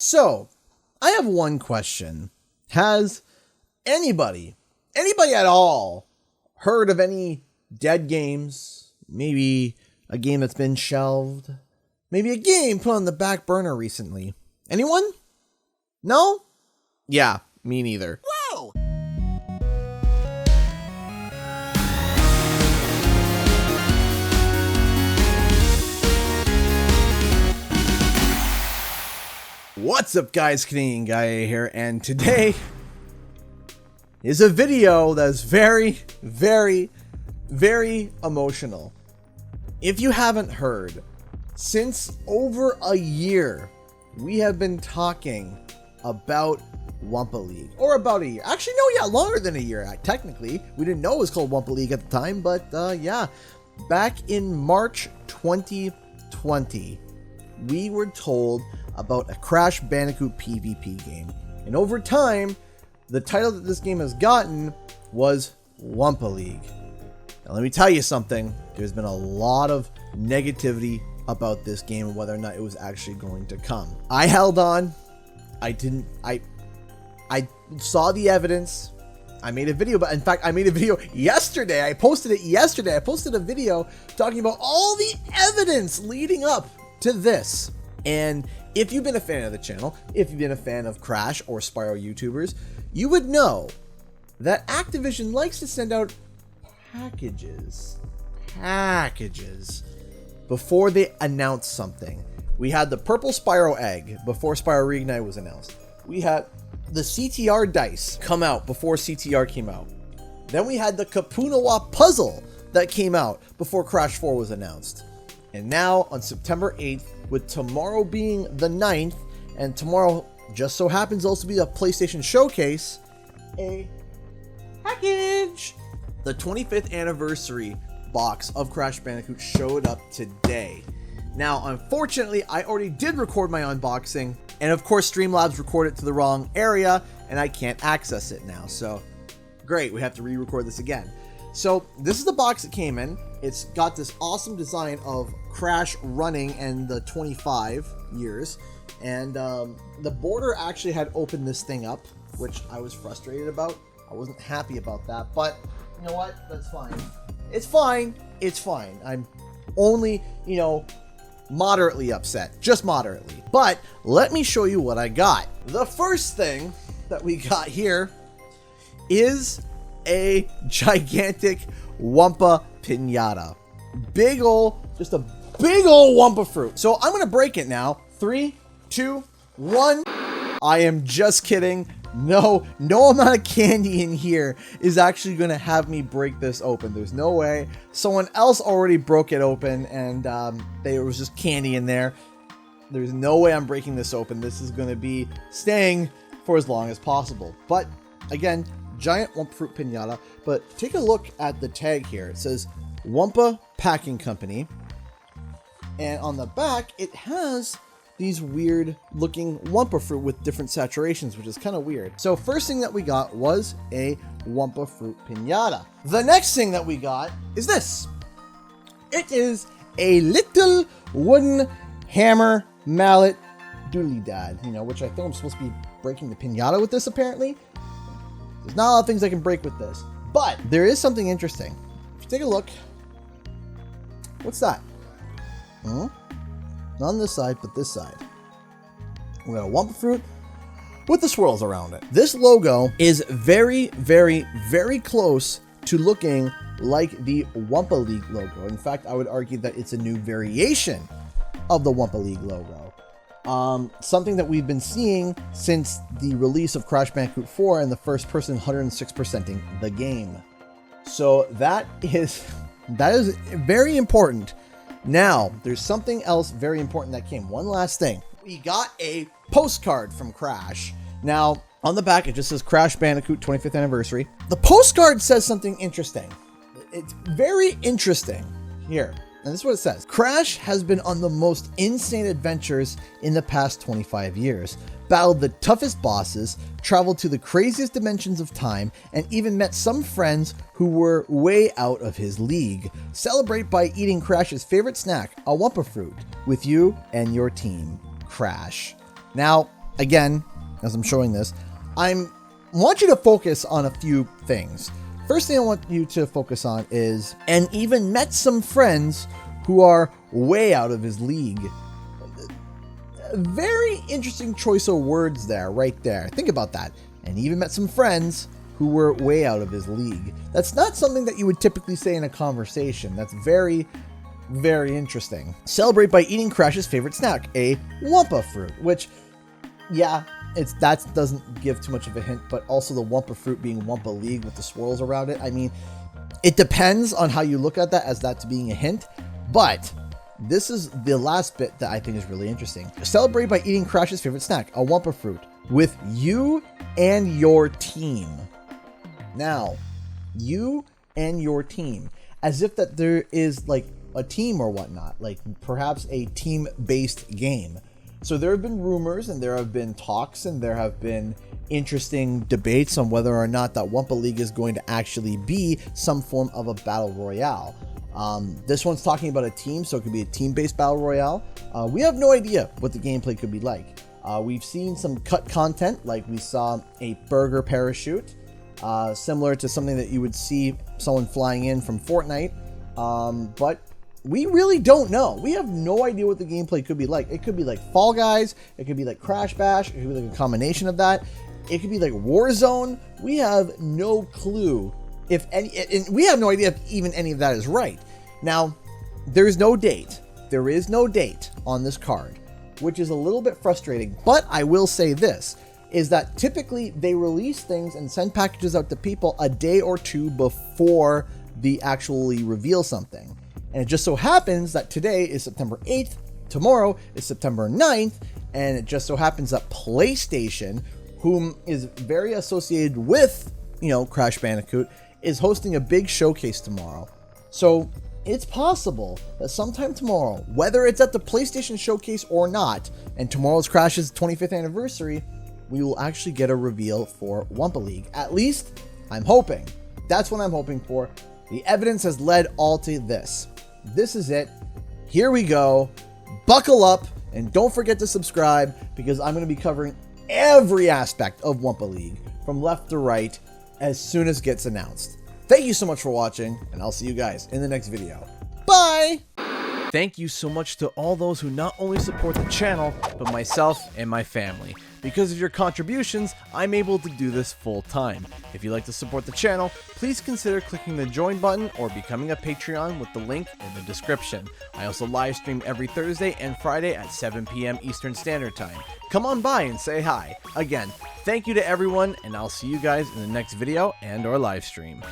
So, I have one question. Has anybody at all, heard of any dead games? Maybe a game that's been shelved? Maybe a game put on the back burner recently? Anyone? No? Yeah, me neither. Whoa! What's up, guys? Canadian Guy here, and today is a video that's very, very, very emotional. If you haven't heard, since over a year, we have been talking about Wumpa League, or about a year. Actually, no, yeah, longer than a year. Technically, we didn't know it was called Wumpa League at the time, but yeah, back in March 2020, we were told about a Crash Bandicoot PvP game. And over time, the title that this game has gotten was Wumpa League. Now let me tell you something, there's been a lot of negativity about this game and whether or not it was actually going to come. I held on. I saw the evidence. I made a video, but in fact, I made a video yesterday. I posted it yesterday. I posted a video talking about all the evidence leading up to this. And if you've been a fan of the channel, if you've been a fan of Crash or Spyro YouTubers, you would know that Activision likes to send out packages before they announce something. We had the purple Spyro egg before Spyro Reignite was announced. We had the CTR dice come out before CTR came out. Then we had the Kapunawa puzzle that came out before Crash 4 was announced. And now on September 8th, with tomorrow being the 9th, and tomorrow just so happens also be a PlayStation Showcase, a package. The 25th anniversary box of Crash Bandicoot showed up today. Now, unfortunately, I already did record my unboxing, and of course Streamlabs recorded it to the wrong area, and I can't access it now. So, great, we have to re-record this again. So, this is the box it came in. It's got this awesome design of Crash running and the 25 years. And the border actually had opened this thing up, which I was frustrated about. I wasn't happy about that, but you know what? That's fine. It's fine. It's fine. I'm only, moderately upset. Just moderately. But let me show you what I got. The first thing that we got here is a gigantic Wumpa Pinata. Just a big ol' Wumpa fruit. So I'm gonna break it now. 3, 2, 1. I am just kidding. No amount of candy in here is actually gonna have me break this open. There's no way. Someone else already broke it open, and there was just candy in there. There's no way I'm breaking this open. This is gonna be staying for as long as possible. But again, giant Wumpa fruit pinata. But take a look at the tag here. It says Wumpa Packing Company, and on the back it has these weird looking Wumpa fruit with different saturations, which is kind of weird. So first thing that we got was a Wumpa fruit pinata. The next thing that we got is this. It is a little wooden hammer mallet doodly dad, which I think I'm supposed to be breaking the pinata with this apparently. There's not a lot of things I can break with this, but there is something interesting. If you take a look, what's that? Not on this side, but this side. We got a Wumpa fruit with the swirls around it. This logo is very, very, very close to looking like the Wumpa League logo. In fact, I would argue that it's a new variation of the Wumpa League logo. Something that we've been seeing since the release of Crash Bandicoot 4 and the first person 106%ing the game. So that is very important. Now, there's something else very important that came. One last thing. We got a postcard from Crash. Now, on the back, it just says Crash Bandicoot 25th Anniversary. The postcard says something interesting. It's very interesting. Here. And this is what it says. Crash has been on the most insane adventures in the past 25 years, battled the toughest bosses, traveled to the craziest dimensions of time, and even met some friends who were way out of his league. Celebrate by eating Crash's favorite snack, a Wumpa fruit, with you and your team, Crash. Now, again, as I'm showing this, I want you to focus on a few things. First thing I want you to focus on is, and even met some friends who are way out of his league. Very interesting choice of words there, right there. Think about that. And even met some friends who were way out of his league. That's not something that you would typically say in a conversation. That's very, very interesting. Celebrate by eating Crash's favorite snack, a Wumpa fruit, which, yeah, that doesn't give too much of a hint, but also the Wumpa fruit being Wumpa League with the swirls around it. I mean, it depends on how you look at that as that to being a hint, but this is the last bit that I think is really interesting. Celebrate by eating Crash's favorite snack, a Wumpa fruit, with you and your team. Now, you and your team, as if that there is like a team or whatnot, like perhaps a team-based game. So there have been rumors and there have been talks and there have been interesting debates on whether or not that Wumpa League is going to actually be some form of a battle royale. This one's talking about a team, so it could be a team-based battle royale. We have no idea what the gameplay could be like. We've seen some cut content, like we saw a burger parachute, similar to something that you would see someone flying in from Fortnite, but we really don't know. We have no idea what the gameplay could be like. It could be like Fall Guys, it could be like Crash Bash, it could be like a combination of that. It could be like Warzone. We have no clue if any, and we have no idea if even any of that is right. Now, there's no date. There is no date on this card, which is a little bit frustrating, but I will say this, is that typically they release things and send packages out to people a day or two before they actually reveal something. And it just so happens that today is September 8th, tomorrow is September 9th, and it just so happens that PlayStation, whom is very associated with, Crash Bandicoot, is hosting a big showcase tomorrow. So it's possible that sometime tomorrow, whether it's at the PlayStation showcase or not, and tomorrow's Crash's 25th anniversary, we will actually get a reveal for Wumpa League. At least, I'm hoping. That's what I'm hoping for. The evidence has led all to this. This is it. Here we go. Buckle up and don't forget to subscribe, because I'm going to be covering every aspect of Wumpa League from left to right as soon as it gets announced. Thank you so much for watching, and I'll see you guys in the next video. Bye! Thank you so much to all those who not only support the channel, but myself and my family. Because of your contributions, I'm able to do this full time. If you'd like to support the channel, please consider clicking the join button or becoming a Patreon with the link in the description. I also live stream every Thursday and Friday at 7 p.m. Eastern Standard Time. Come on by and say hi. Again, thank you to everyone, and I'll see you guys in the next video and or live stream.